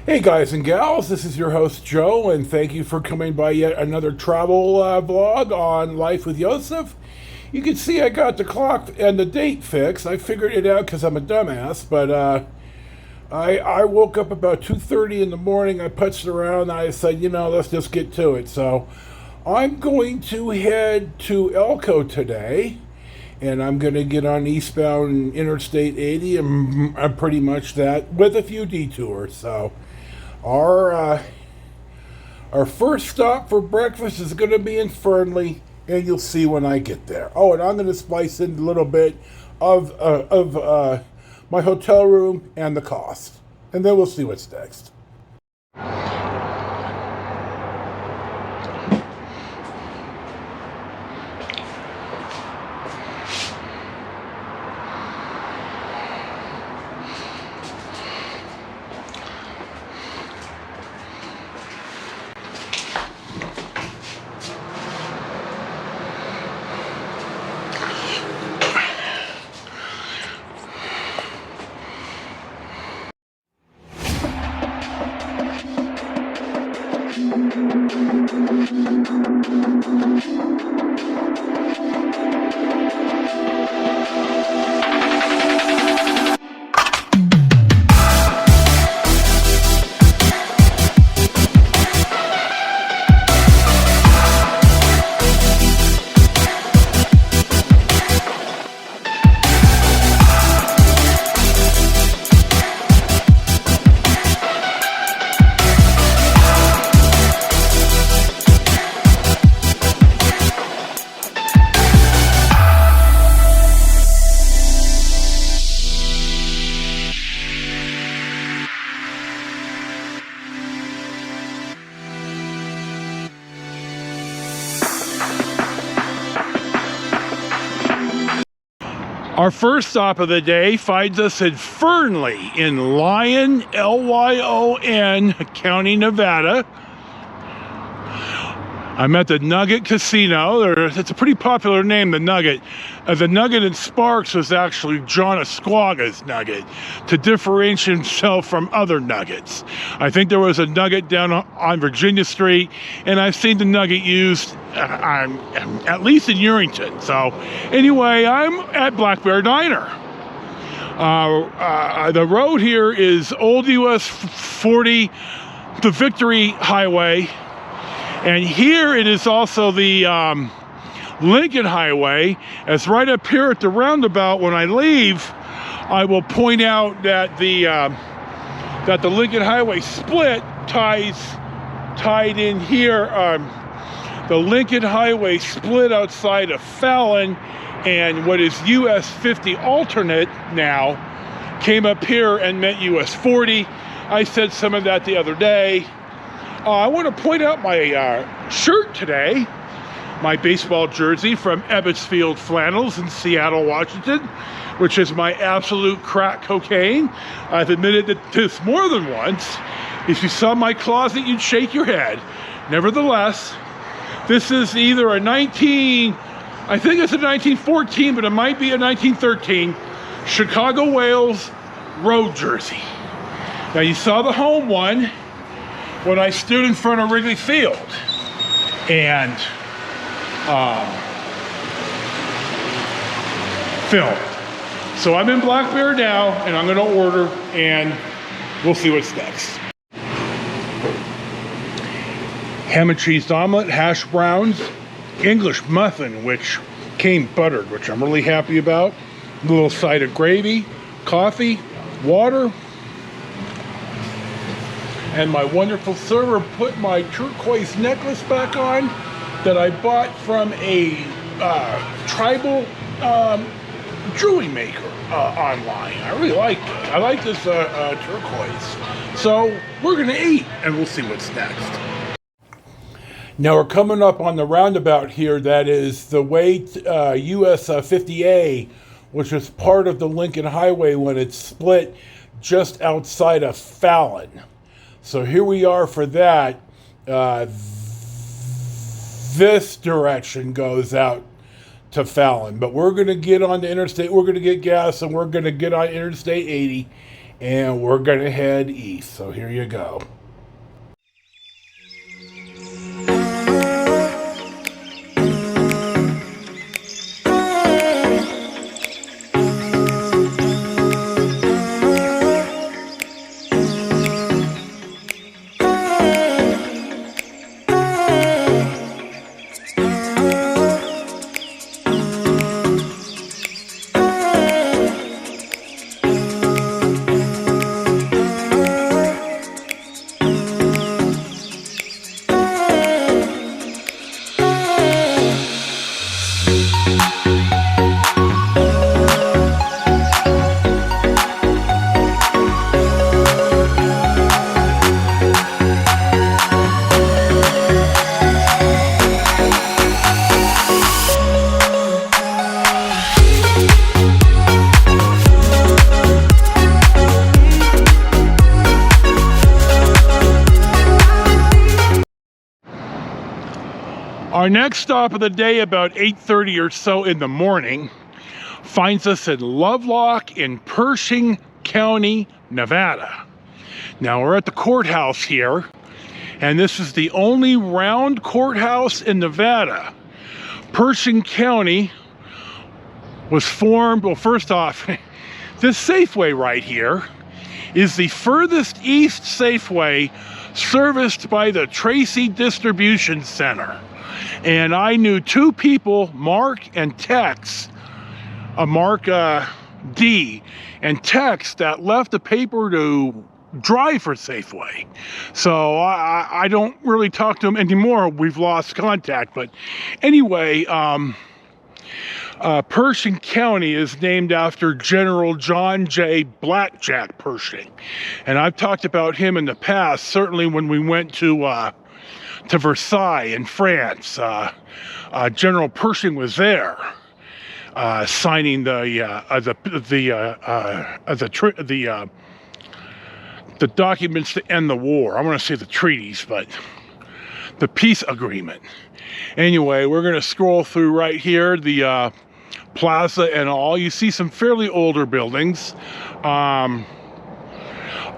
Hey guys and gals, this is your host Joe, and thank you for coming by yet another travel vlog on Life with Yosef. You can see I got the clock and the date fixed. I figured it out because I'm a dumbass, but I woke up about 2:30 in the morning. I putzed around and I said, let's just get to it. So I'm going to head to Elko today, and I'm going to get on eastbound Interstate 80, and I'm pretty much that with a few detours. So our our first stop for breakfast is going to be in Fernley, and you'll see when I get there. Oh, and I'm going to splice in a little bit of my hotel room and the cost, and then we'll see what's next. Our first stop of the day finds us in Fernley in Lyon, Lyon, County, Nevada. I'm at the Nugget Casino. It's a pretty popular name, the Nugget. The Nugget in Sparks was actually John Asquaga's Nugget to differentiate himself from other Nuggets. I think there was a Nugget down on Virginia Street, and I've seen the Nugget used at least in Urington. So anyway, I'm at Black Bear Diner. The road here is Old US 40, the Victory Highway. And here it is also the Lincoln Highway. It's right up here at the roundabout. When I leave, I will point out that the Lincoln Highway split tied in here. The Lincoln Highway split outside of Fallon, and what is US 50 alternate now came up here and met US 40. I said some of that the other day. I want to point out my shirt today, my baseball jersey from Ebbets Field Flannels in Seattle, Washington, which is my absolute crack cocaine. I've admitted this more than once. If you saw my closet, you'd shake your head. Nevertheless, this is either I think it's a 1914, but it might be a 1913 Chicago Whales road jersey. Now you saw the home one when I stood in front of Wrigley Field and filmed. So I'm in Black Bear now, and I'm gonna order, and we'll see what's next. Ham and cheese omelet, hash browns, English muffin, which came buttered, which I'm really happy about. A little side of gravy, coffee, water. And my wonderful server put my turquoise necklace back on that I bought from a tribal jewelry maker online. I really like it. I like this turquoise. So we're gonna eat, and we'll see what's next. Now we're coming up on the roundabout here that is the way US 50A, which is part of the Lincoln Highway when it's split just outside of Fallon. So here we are for that. This direction goes out to Fallon, but we're going to get on the interstate. We're going to get gas, and we're going to get on Interstate 80 and we're gonna head east. So here you go. Our next stop of the day, about 8:30 or so in the morning, finds us in Lovelock in Pershing County, Nevada. Now we're at the courthouse here, and this is the only round courthouse in Nevada. Pershing County was formed, well, first off, this Safeway right here is the furthest east Safeway serviced by the Tracy Distribution Center. And I knew two people, Mark and Tex, Mark D and Tex, that left the paper to drive for Safeway. So I don't really talk to them anymore. We've lost contact. But anyway, Pershing County is named after General John J. Blackjack Pershing. And I've talked about him in the past, certainly when we went to Versailles in France. General Pershing was there, signing the documents to end the war. I want to say the treaties, but the peace agreement. Anyway, we're going to scroll through right here, the plaza and all. You see some fairly older buildings.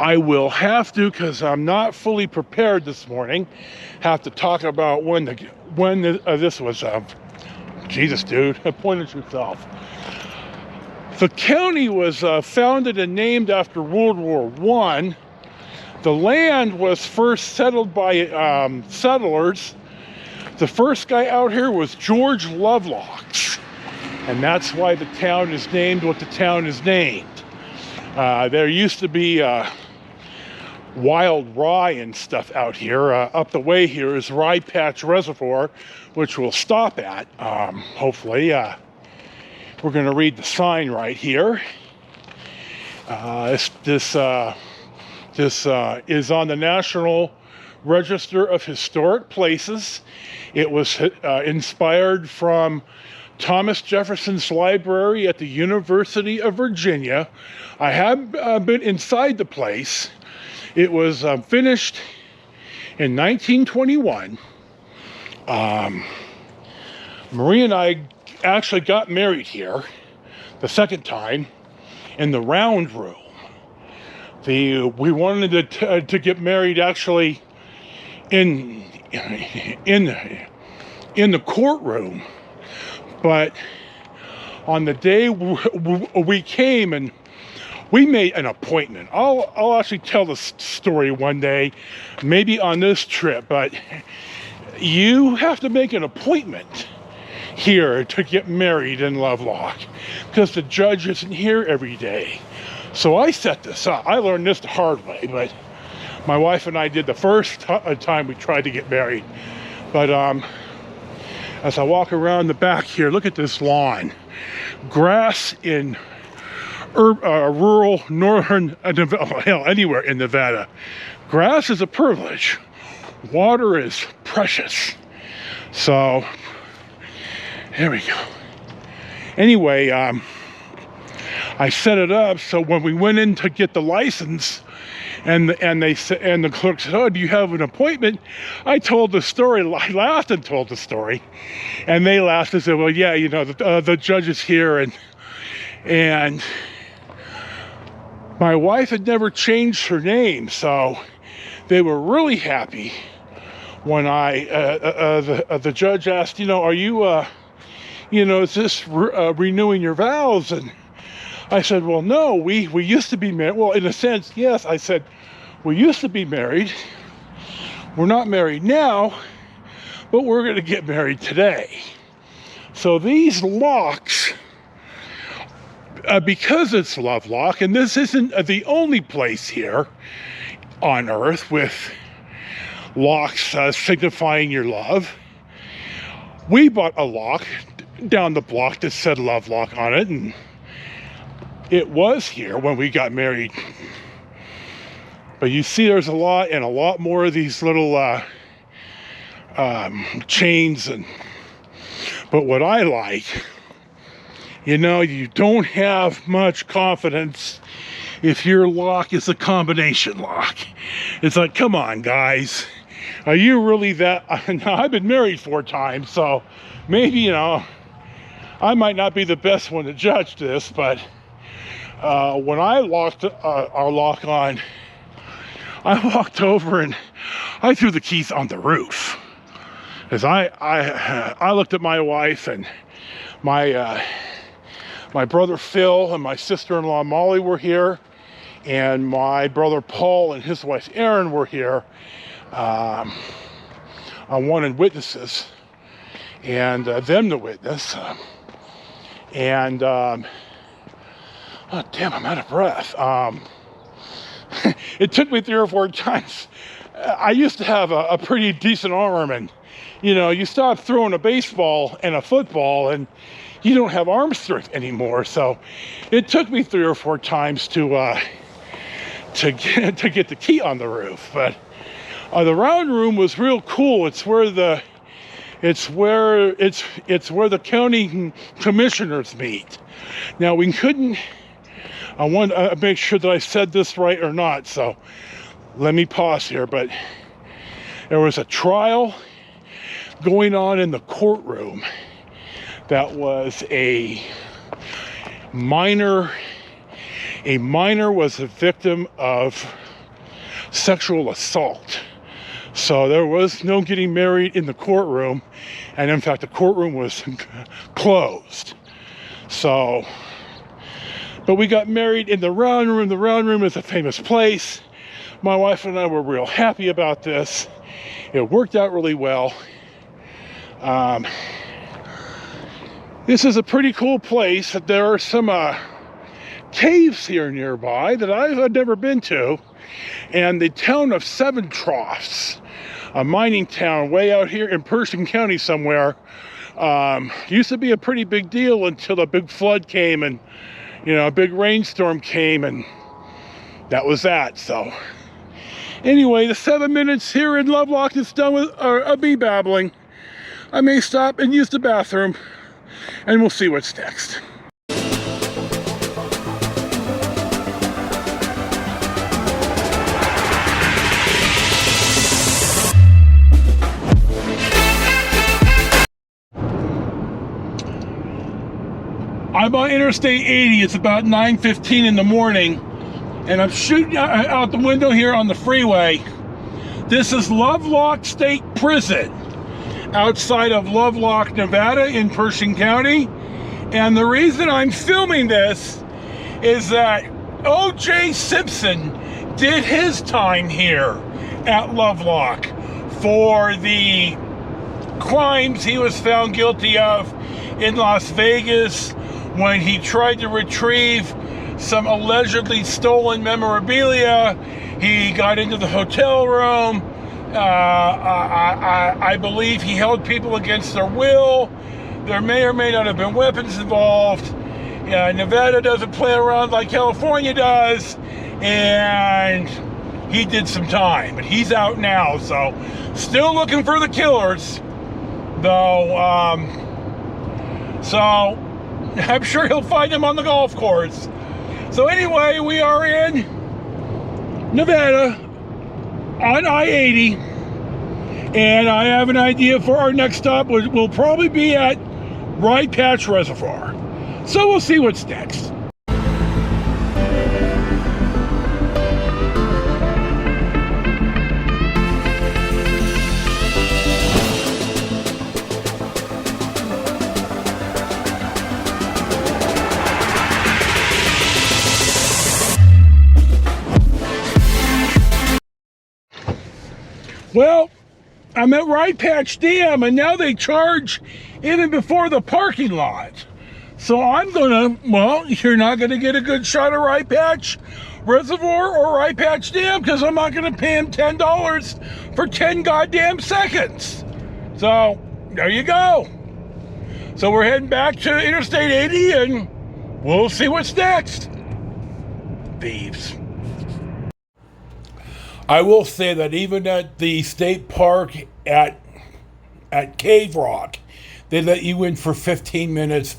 I will have to, because I'm not fully prepared this morning, have to talk about when this was. Jesus, dude, point at yourself. The county was founded and named after World War I. The land was first settled by settlers. The first guy out here was George Lovelock, and that's why the town is named what the town is named. There used to be wild rye and stuff out here. Up the way here is Rye Patch Reservoir, which we'll stop at, hopefully. We're going to read the sign right here. This is on the National Register of Historic Places. It was inspired from Thomas Jefferson's library at the University of Virginia. I have been inside the place. It was finished in 1921. Marie and I actually got married here the second time in the round room. We wanted to get married actually in the courtroom, but on the day we came and we made an appointment. I'll actually tell the story one day, maybe on this trip, but you have to make an appointment here to get married in Lovelock because the judge isn't here every day. So I set this up. I learned this the hard way, but my wife and I did the first time we tried to get married. But as I walk around the back here, look at this lawn. Grass in rural northern, hell, anywhere in Nevada. Grass is a privilege. Water is precious. So, here we go. Anyway, I set it up so when we went in to get the license, and the clerk said, "Oh, do you have an appointment?" I told the story. I laughed and told the story, and they laughed and said, "Well, yeah, you know, the judge is here," and My wife had never changed her name, so they were really happy when the judge asked, are you, is this renewing your vows? And I said, well, no, we used to be married. Well, in a sense, yes. I said, we used to be married. We're not married now, but we're going to get married today. So these locks, because it's Lovelock, and this isn't the only place here on Earth with locks signifying your love. We bought a lock down the block that said Lovelock on it, and it was here when we got married. But you see there's a lot more of these little chains. But what I like, you don't have much confidence if your lock is a combination lock. It's like, come on, guys. Are you really that? Now, I've been married 4 times, so maybe, I might not be the best one to judge this, but when I locked our lock on, I walked over and I threw the keys on the roof. As I looked at my wife, and my brother Phil and my sister-in-law Molly were here, and my brother Paul and his wife Erin were here. I wanted witnesses, and them to witness. Oh damn, I'm out of breath. It took me 3 or 4 times. I used to have a pretty decent arm, and you stop throwing a baseball and a football and you don't have arm strength anymore. So it took me 3 or 4 times to get the key on the roof. But the round room was real cool. It's where the county commissioners meet. Now we couldn't. I want to make sure that I said this right or not, so let me pause here. But there was a trial going on in the courtroom that was a minor. A minor was a victim of sexual assault. So there was no getting married in the courtroom, and in fact the courtroom was closed. So, but we got married in the round room. The round room is a famous place. My wife and I were real happy about this. It worked out really well. This is a pretty cool place. There are some caves here nearby that I've never been to. And the town of Seven Troughs, a mining town way out here in Pershing County somewhere, used to be a pretty big deal until a big flood came and a big rainstorm came, and that was that. So anyway, the 7 minutes here in Lovelock is done with me babbling. I may stop and use the bathroom, and we'll see what's next. I'm on Interstate 80. It's about 9:15 in the morning, and I'm shooting out the window here on the freeway. This is Lovelock State Prison outside of Lovelock, Nevada in Pershing County. And the reason I'm filming this is that O.J. Simpson did his time here at Lovelock for the crimes he was found guilty of in Las Vegas when he tried to retrieve some allegedly stolen memorabilia. He got into the hotel room. I believe he held people against their will. There may or may not have been weapons involved. Nevada doesn't play around like California does, and he did some time, but he's out now. So still looking for the killers, though. So I'm sure he'll find them on the golf course. So anyway, we are in Nevada on I-80, and I have an idea for our next stop. We'll probably be at Rye Patch Reservoir. So we'll see what's next. Well, I'm at Rye Patch Dam, and now they charge even before the parking lot. So I'm gonna, well, you're not gonna get a good shot of Rye Patch Reservoir or Rye Patch Dam, because I'm not gonna pay him $10 for 10 goddamn seconds. So there you go. So we're heading back to Interstate 80, and we'll see what's next. Thieves. I will say that even at the state park at Cave Rock, they let you in for 15 minutes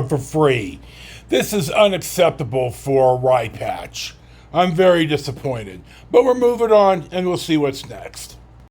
for free. This is unacceptable for Rye Patch. I'm very disappointed. But we're moving on, and we'll see what's next.